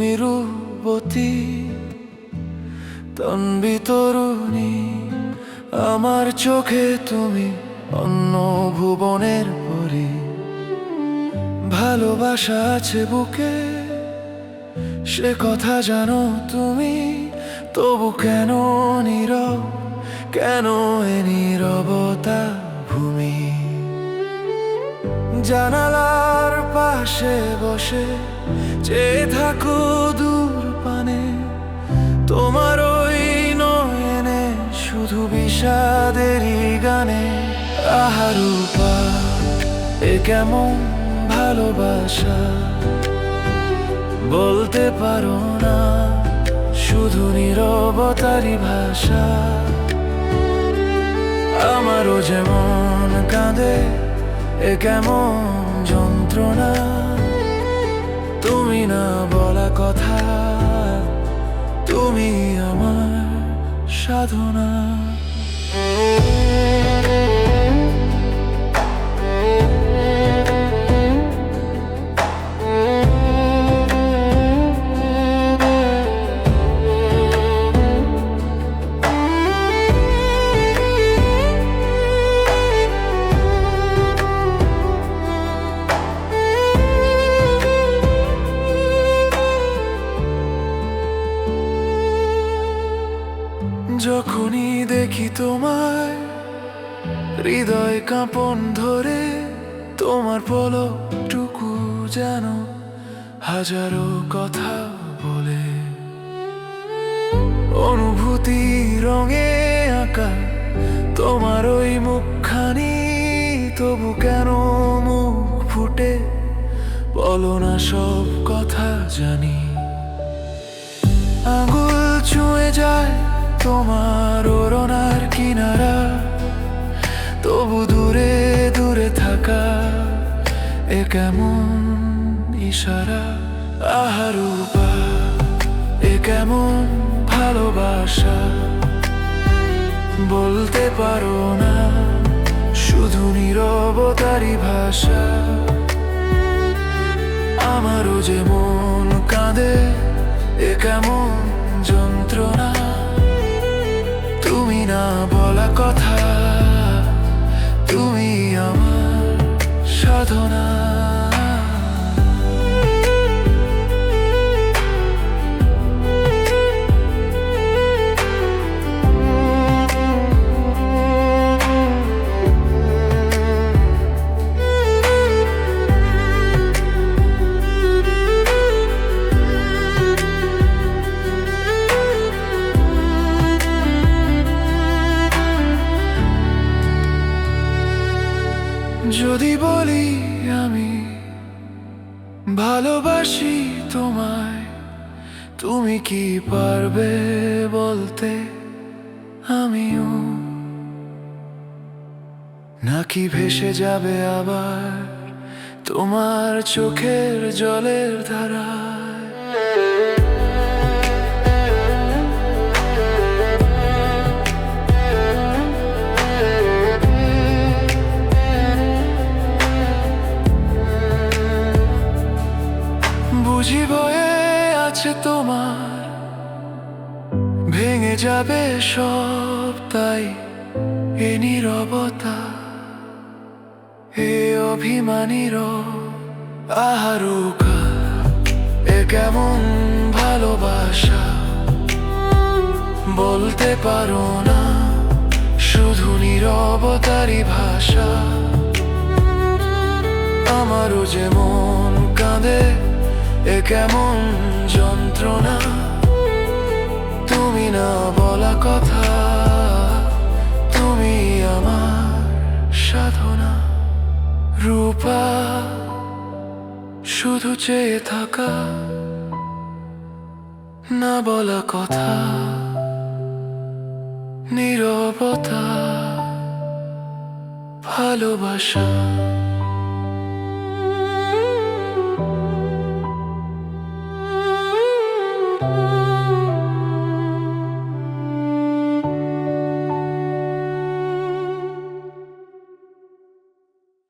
তুমি রূপবতী তন্বী তরুণী, আমার চোখে তুমি অন্য ভুবনের পরী। ভালোবাসা আছে বুকে, সে কথা জানো তুমি, তবু কেন নীরব, কেন এ নীরবতা ভূমি? জানালার পাশে বসে চেয়ে থাকো দূর পানে, তোমার ওই নয়নে শুধু বিষাদেরই গানে। আহা রূপা, এ কেমন ভালোবাসা, বলতে পারো না, শুধু নীরবতারই ভাষা। আমারও যেমন কাঁদে এ কেমন যন্ত্রণা, তুমি না বলা কথা, তুমি আমার সাধনা। যখনই দেখি তোমায় হৃদয় কাঁপন ধরে, তোমার পলকটুকু যেন হাজারো কথা বলে। অনুভূতি রঙে আঁকা তোমার ওই মুখখানি, তবু কেন মুখ ফুটে বলো না সব কথা জানি। আঙুল ছুঁয়ে যায় তোমার ওড়নার কিনারা, তবু দূরে দূরে থাকা এ কেমন ইশারা। আহা রূপা, এ কেমন ভালোবাসা, বলতে পারো না, শুধু নীরবতারই ভাষা। আমারও যে মন কাঁদে এ কেমন যন্ত্রণা, তুমি না বলা কথা, তুমি আমার সাধনা। যদি বলি আমি ভালোবাসি তোমায়, তুমি কি পারবে বলতে আমিও? নাকি ভেসে যাবে আবার তোমার চোখের জলের ধারায়? বুঝি বয়ে আছে তোমার, ভেঙে যাবে সব, তাই এ নীরবতা, এ অভিমানীর। আহা রূপা, এ কেমন ভালোবাসা, বলতে পারো না, শুধু নীরবতারই ভাষা। আমারও যে মন কাঁদে এ কেমন যন্ত্রণা, তুমি না বলা কথা, তুমি আমার সাধনা। রূপা, শুধু চেয়ে থাকা, না বলা কথা, নীরবতা ভালোবাসা।